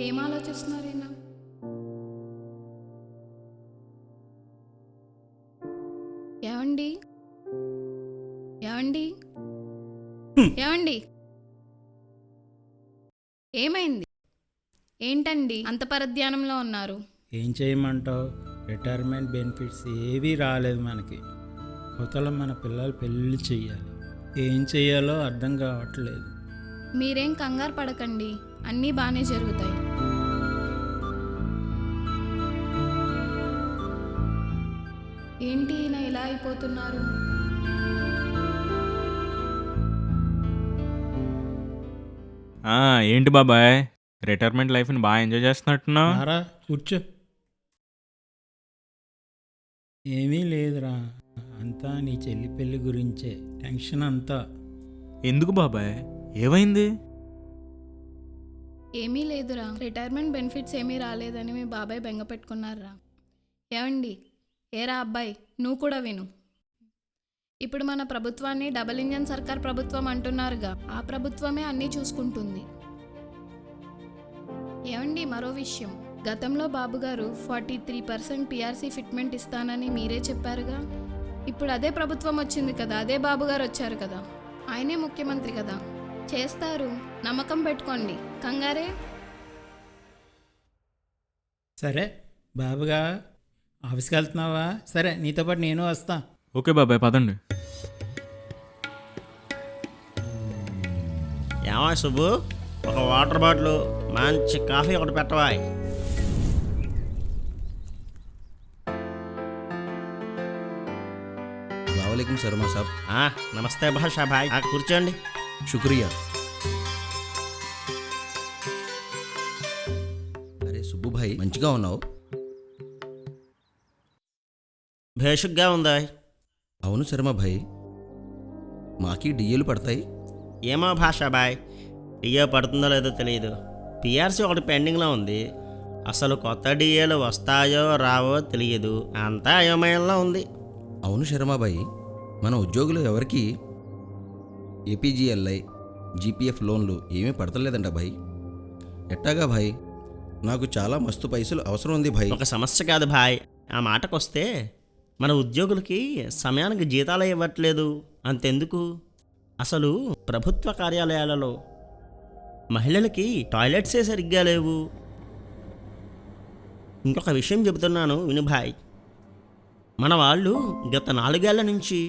ఏం ఆలోచిస్తున్నారైనా? ఏమండి? ఏమండి? ఏమండి? ఏమైంది? ఏంటండి అంత పరధ్యానంలో ఉన్నారు? ఏం చేయమంటావు? రిటైర్మెంట్ బెనిఫిట్స్ ఏవీ రాలేదు మనకి. అవతల మన పిల్లలు పెళ్ళి చెయ్యాలి. ఏం చెయ్యాలో అర్థం కావట్లేదు. మీరేం కంగారు పడకండి, అన్నీ బాగానే జరుగుతాయి. ఏంటి ఈయన ఇలా అయిపోతున్నారు? ఏంటి బాబాయ్, రిటైర్మెంట్ లైఫ్ని బాగా ఎంజాయ్ చేస్తున్నట్టున్నావు? రారా కూర్చో. ఏమీ లేదురా, అంతా నీ చెల్లి పెళ్ళి గురించే టెన్షన్ అంతా. ఎందుకు బాబాయ్, ఏమైంది? ఏమీ లేదురా, రిటైర్మెంట్ బెనిఫిట్స్ ఏమీ రాలేదని మీ బాబాయ్ బెంగ పెట్టుకున్నారా? ఏమండి? ఏరా అబ్బాయి, నువ్వు కూడా విను. ఇప్పుడు మన ప్రభుత్వాన్ని డబుల్ ఇంజన్ సర్కార్ ప్రభుత్వం అంటున్నారుగా, ఆ ప్రభుత్వమే అన్నీ చూసుకుంటుంది. ఏమండి, మరో విషయం, గతంలో బాబుగారు 43% పిఆర్సీ ఫిట్మెంట్ ఇస్తానని మీరే చెప్పారుగా. ఇప్పుడు అదే ప్రభుత్వం వచ్చింది కదా, అదే బాబుగారు వచ్చారు కదా, ఆయనే ముఖ్యమంత్రి కదా, చేస్తారు, నమ్మకం పెట్టుకోండి, కంగారే. సరే బాబుగా, ఆఫీస్కి వెళ్తున్నావా? సరే, నీతో పాటు నేను వస్తా. ఓకే బాబాయ్, పదండి. ఏమా సుబ్బు, ఒక వాటర్ బాటిల్, మంచి కాఫీ ఒకటి పెట్టవా? वालेकुम शर्मा साहब। నమస్తే భాషా భాయ్, కూర్చోండి. शुक्रिया। అరే సుబ్బు భాయ్, మంచిగా ఉన్నావు? భేషుగ్గా ఉందా? అవును శర్మ భాయ్, మాకి డిఏలు పడతాయి. ఏమో భాషా భాయ్, డిఏ పడుతుందో లేదో తెలియదు. పిఆర్సీ ఒకటి పెండింగ్లో ఉంది. అసలు కొత్త డిఏలు వస్తాయో రావో తెలియదు, అంతా అయోమయంలో ఉంది. అవును శర్మ భాయ్, మన ఉద్యోగులు ఎవరికి ఏపీజీఎల్ఐ జీపీఎఫ్ లోన్లు ఏమీ పడతలేదంట భాయ్. ఎట్టాగా భాయ్, నాకు చాలా మస్తు పైసలు అవసరం ఉంది భాయ్. ఒక సమస్య కాదు భాయ్, ఆ మాటకొస్తే మన ఉద్యోగులకి సమయానికి జీతాలు ఇవ్వట్లేదు. అంతెందుకు, అసలు ప్రభుత్వ కార్యాలయాలలో మహిళలకి టాయిలెట్సే సరిగ్గా లేవు. ఇంకొక విషయం చెబుతున్నాను విను భాయ్, మన వాళ్ళు గత 4 ఏళ్ల నుంచి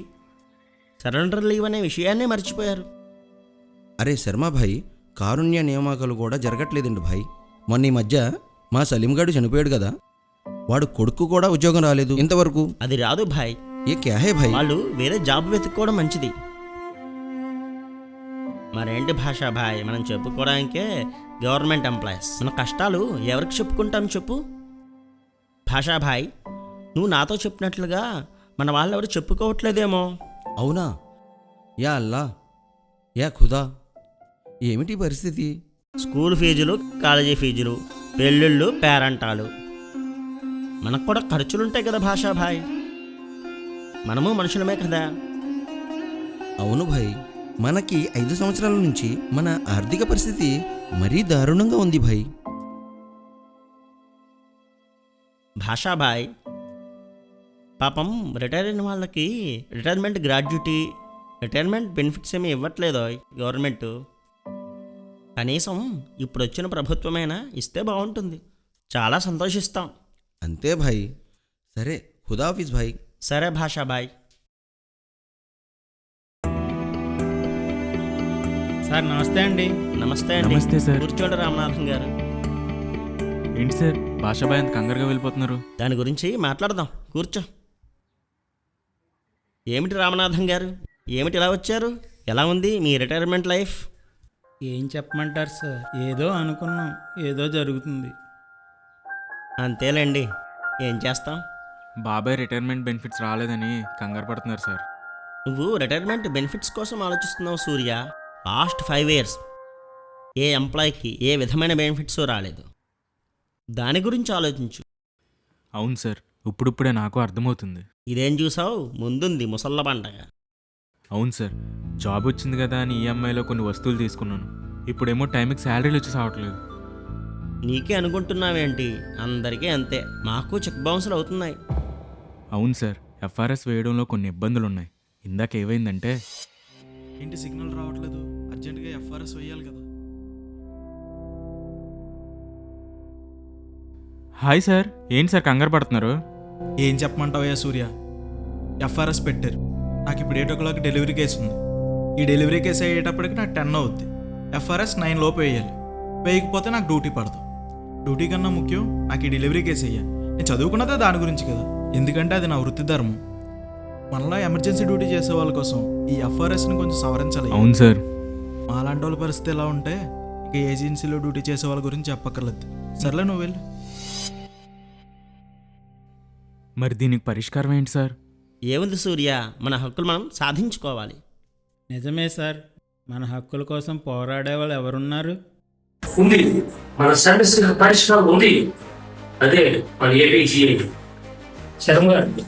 సరెండర్ లీవ్ అనే విషయాన్నే మర్చిపోయారు. అరే శర్మ భాయ్, కారుణ్య నియామకాలు కూడా జరగట్లేదండి భాయ్. మొన్న ఈ మధ్య మా సలీంగాడు చనిపోయాడు కదా, వాడు కొడుకు కూడా ఉద్యోగం రాలేదు ఇంతవరకు. అది రాదు భాయ్, ఏ క్యా హే భాయ్? వాళ్ళు వేరే జాబ్ వెతుక్కోవడం మంచిది. మరేంటి భాషా భాయ్, మనం చెప్పుకోవడానికే గవర్నమెంట్ ఎంప్లాయీస్. మన కష్టాలు ఎవరికి చెప్పుకుంటాం చెప్పు? భాషా భాయ్, నువ్వు నాతో చెప్పినట్లుగా మన వాళ్ళు ఎవరు చెప్పుకోవట్లేదేమో. అవునా? యా అల్లా, యా ఖుదా, ఏమిటి పరిస్థితి? స్కూల్ ఫీజులు, కాలేజీ ఫీజులు, పెళ్ళిళ్ళు, పేరంటాలు, మనకు కూడా ఖర్చులుంటాయి కదా భాషా భాయ్. మనము మనుషులమే కదా. అవును భాయ్, మనకి 5 సంవత్సరాల నుంచి మన ఆర్థిక పరిస్థితి మరీ దారుణంగా ఉంది భాయ్. భాషా భాయ్, పాపం రిటైర్ అయిన వాళ్ళకి రిటైర్మెంట్ గ్రాడ్యుటీ, రిటైర్మెంట్ బెనిఫిట్స్ ఏమీ ఇవ్వట్లేదు గవర్నమెంట్. కనీసం ఇప్పుడు వచ్చిన ప్రభుత్వమైనా ఇస్తే బాగుంటుంది, చాలా సంతోషిస్తాం. అంతే భాయ్. సరే, ఖుదాఫీజ్ భాయ్. సరే భాషా భాయ్. సార్ నమస్తే అండి. నమస్తే అండి. నమస్తే సార్. కూర్చోండి రామనాథన్ గారు. ఏంటి సార్, భాషాబాయ్ అంత కంగారుగా వెళ్ళిపోతున్నారు? దాని గురించి మాట్లాడదాం, కూర్చో. ఏమిటి రామనాథన్ గారు, ఏమిటి ఇలా వచ్చారు? ఎలా ఉంది మీ రిటైర్మెంట్ లైఫ్? ఏం చెప్పమంటారు సార్, ఏదో అనుకున్నాం, ఏదో జరుగుతుంది. అంతేలేండి, ఏం చేస్తాం. బాబాయ్ రిటైర్మెంట్ బెనిఫిట్స్ రాలేదని కంగారు పడుతున్నారు సార్. నువ్వు రిటైర్మెంట్ బెనిఫిట్స్ కోసం ఆలోచిస్తున్నావు సూర్య. లాస్ట్ 5 years ఏ ఎంప్లాయీకి ఏ విధమైన బెనిఫిట్స్ రాలేదు. దాని గురించి ఆలోచించు. అవును సార్, ఇప్పుడిప్పుడే నాకు అర్థమవుతుంది. ఇదేం చూసావు, ముందుంది ముసళ్ళ పండగ. అవును సార్, జాబ్ వచ్చింది కదా అని ఈఎంఐలో కొన్ని వస్తువులు తీసుకున్నాను. ఇప్పుడేమో టైంకి శాలరీలు వచ్చి సావట్లేదు. నీకే అనుకుంటున్నావేంటి? అందరికీ అంతే. మాకు చెక్ బౌన్సులు అవుతున్నాయి. అవును సార్, ఎఫ్ఆర్ఎస్ వేయడంలో కొన్ని ఇబ్బందులు ఉన్నాయి. ఇందాక ఏమైందంటే ఏంటి సిగ్నల్ రావట్లేదు? అర్జెంటుగా ఎఫ్ఆర్ఎస్ వేయాలి కదా. హాయ్ సార్, ఏంటి సార్ కంగారు పడుతున్నారు? ఏం చెప్పమంటావయ్యా సూర్య, ఎఫ్ఆర్ఎస్ పెట్టారు. నాకు ఇప్పుడు 8 o'clock డెలివరీ కేసు ఉంది. ఈ డెలివరీ కేసు అయ్యేటప్పటికి నాకు 10 అవుద్ది. ఎఫ్ఆర్ఎస్ 9 లోపు వేయాలి. వేయకపోతే నాకు డ్యూటీ పడదు. డ్యూటీ కన్నా ముఖ్యం నాకు ఈ డెలివరీ కేసు వేయాలి. నేను చదువుకున్నదే దాని గురించి కదా, ఎందుకంటే అది నా వృత్తి ధర్మం. మనలా ఎమర్జెన్సీ డ్యూటీ చేసే వాళ్ళ కోసం ఈ ఎఫ్ఆర్ఎస్ని కొంచెం సవరించాలి. అవును సార్. మాలాంటి వాళ్ళ పరిస్థితి ఎలా ఉంటే ఇక ఏజెన్సీలో డ్యూటీ చేసే వాళ్ళ గురించి చెప్పక్కర్లేదు. సర్లే, నువ్వు వెళ్ళు. మరి దీనికి పరిష్కారం ఏంటి సార్? ఏముంది సూర్య, మన హక్కులు మనం సాధించుకోవాలి. నిజమే సార్, మన హక్కుల కోసం పోరాడే వాళ్ళు ఎవరున్నారు? ఉంది, మన సమస్యకు పరిష్కారం ఉంది. అదే మన ఏపీజీఏ. శర్మ గారు,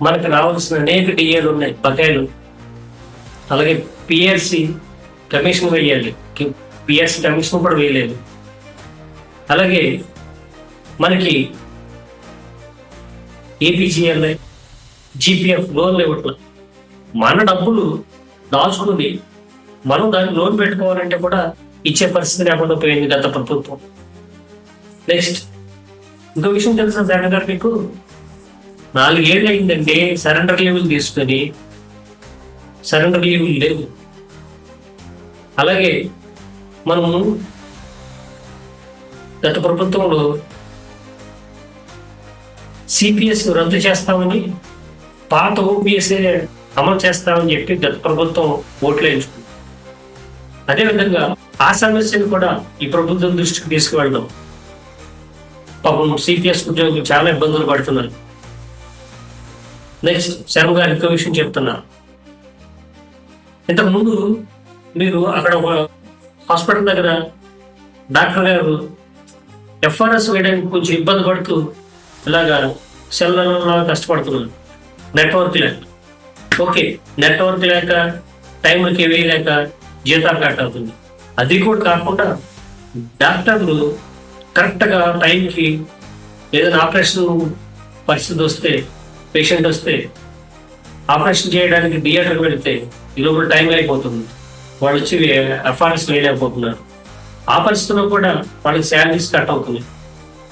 మనకు రావాల్సిన అనేక డిఏలు ఉన్నాయి, బకాయిలు. అలాగే పిఆర్సి కమిషన్ వేయాలి, పిఆర్సి కమిషన్ కూడా వేయలేదు. అలాగే మనకి ఏపీజీఎల్ఐ జీపీఎఫ్ లోన్లు ఇవ్వట్లేదు. మన డబ్బులు దాచుకుని మనం దాన్ని లోన్ పెట్టుకోవాలంటే కూడా ఇచ్చే పరిస్థితి లేకుండా పోయింది గత ప్రభుత్వం. నెక్స్ట్ ఇంకో విషయం తెలుసా జగన్ గారు మీకు? 4 ఏళ్ళు అయిందంటే సరెండర్ లీవులు తీసుకొని సరెండర్ లీవులు లేవు. అలాగే మనము గత ప్రభుత్వంలో సిపిఎస్ రద్దు చేస్తామని, పాత ఓపీఎస్ఏ అమలు చేస్తామని చెప్పి గత ప్రభుత్వం ఓట్లు వేయించుకుంది. అదేవిధంగా ఆ సమస్యను కూడా ఈ ప్రభుత్వం దృష్టికి తీసుకువెళ్ళడం. పాపం సిపిఎస్ ఉద్యోగులు చాలా ఇబ్బందులు పడుతున్నారు. నెక్స్ట్ శర్మ గారు ఇంకో విషయం చెప్తున్నారు. ఇంతకుముందు మీరు అక్కడ ఒక హాస్పిటల్ దగ్గర డాక్టర్ గారు ఎఫ్ఆర్ఎస్ వేయడానికి కొంచెం ఇబ్బంది పడుతూ ఇలాగా సెల్లలో కష్టపడుతున్నారు, నెట్వర్క్ లేక. ఓకే, నెట్వర్క్ లేక టైంకి వేయలేక జీతాలు కట్ అవుతుంది. అది కూడా కాకుండా డాక్టర్లు కరెక్ట్గా టైంకి ఏదైనా ఆపరేషన్ పరిస్థితి వస్తే, పేషెంట్ వస్తే ఆపరేషన్ చేయడానికి థియేటర్కి వెళితే ఈలోపల టైం అయిపోతుంది. వాళ్ళు వచ్చి ఎఫ్ఆర్ఎస్ వేయలేకపోతున్నారు. ఆ పరిస్థితిలో కూడా వాళ్ళకి శాలరీస్ కట్ అవుతున్నాయి.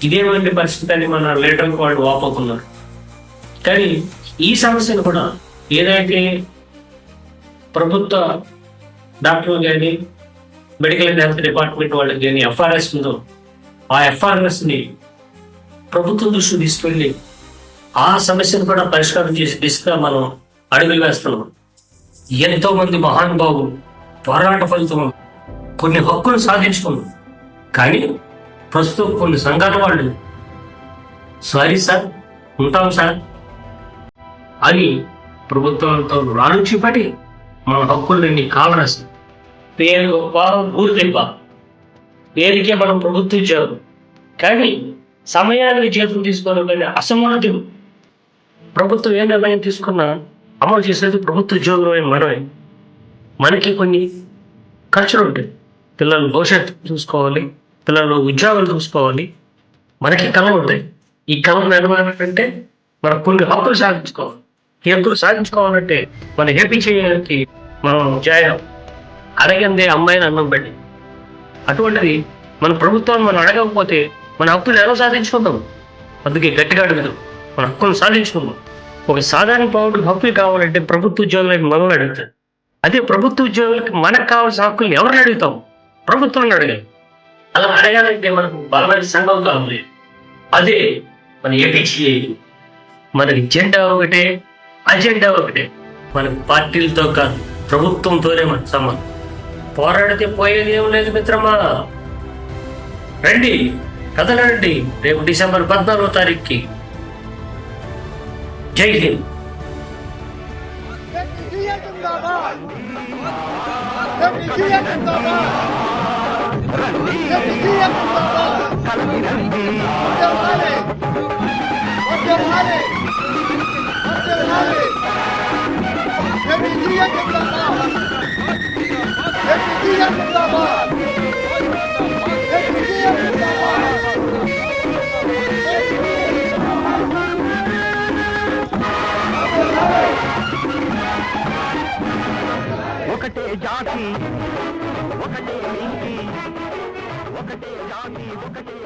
ఇదేమంటే పరిస్థితి అని మన లీడర్కి వాళ్ళు వాపోతున్నారు. కానీ ఈ సమస్యను కూడా ఏదైతే ప్రభుత్వ డాక్టర్లు కానీ మెడికల్ అండ్ హెల్త్ డిపార్ట్మెంట్ వాళ్ళకి కానీ ఎఫ్ఆర్ఎస్ ఉందో, ఆ ఎఫ్ఆర్ఎస్ని ప్రభుత్వం దృష్టికి తీసుకెళ్ళి ఆ సమస్యను కూడా పరిష్కారం చేసే దిశగా మనం అడుగులు వేస్తున్నాం. ఎంతో మంది మహానుభావులు పోరాట ఫలితం కొన్ని హక్కులు సాధించుకున్నాం. కానీ ప్రస్తుతం కొన్ని సంఘాల వాళ్ళు సారీ సార్, ఉంటాం సార్ అని ప్రభుత్వంతో రాణించి పడి మన హక్కుల్ని కాలరాసి పేరు ఊరు తెలిప పేరుకే మనం ప్రభుత్వం ఇచ్చారు. కానీ సమయానికి జీతం తీసుకోవాలని అసమర్థులు. ప్రభుత్వం ఏ నిర్ణయం తీసుకున్నా అమలు చేసేది ప్రభుత్వ ఉద్యోగమే మనమే. మనకి కొన్ని ఖర్చులు ఉంటాయి. పిల్లల భవిష్యత్తు చూసుకోవాలి, పిల్లలు ఉద్యోగాలు చూసుకోవాలి. మనకి కళలు ఉంటాయి. ఈ కళలు నెరవేరాలంటే మనకు కొన్ని హక్కులు సాధించుకోవాలి. ఈ హక్కులు సాధించుకోవాలంటే మన ఏపీ చేయడానికి మనం జాయిన్ అడగందే అమ్మాయిని అన్నం పెట్టి. అటువంటిది మన ప్రభుత్వాన్ని మనం అడగకపోతే మన హక్కులు ఎలా సాధించుకుందాం? అందుకే గట్టిగా అడగదు, మన హక్కులు సాధించుకుందాం. ఒక సాధారణ పౌరుడికి హక్కులు కావాలంటే ప్రభుత్వ ఉద్యోగులకు మనల్ని అడుగుతారు. అదే ప్రభుత్వ ఉద్యోగులకి మనకు కావాల్సిన హక్కులు ఎవరిని అడుగుతాం? ప్రభుత్వాన్ని అడగాలి. అలా అడగాలంటే మనకు బలమైన సంఘం కావాలి. అదే మన ఏపీజీఏ. మనకి జెండా ఒకటే, అజెండా ఒకటే. మన పార్టీలతో కాదు, ప్రభుత్వంతోనే మన సంబంధం. పోరాడితే పోయేది ఏం లేదు మిత్రమా. రండి, కదలండి. రేపు డిసెంబర్ 14వ తారీఖుకి. జై హింద్. Hep ఒకటే జాతి ఒకటే నీతి ఒకటే జాతి ఒకటే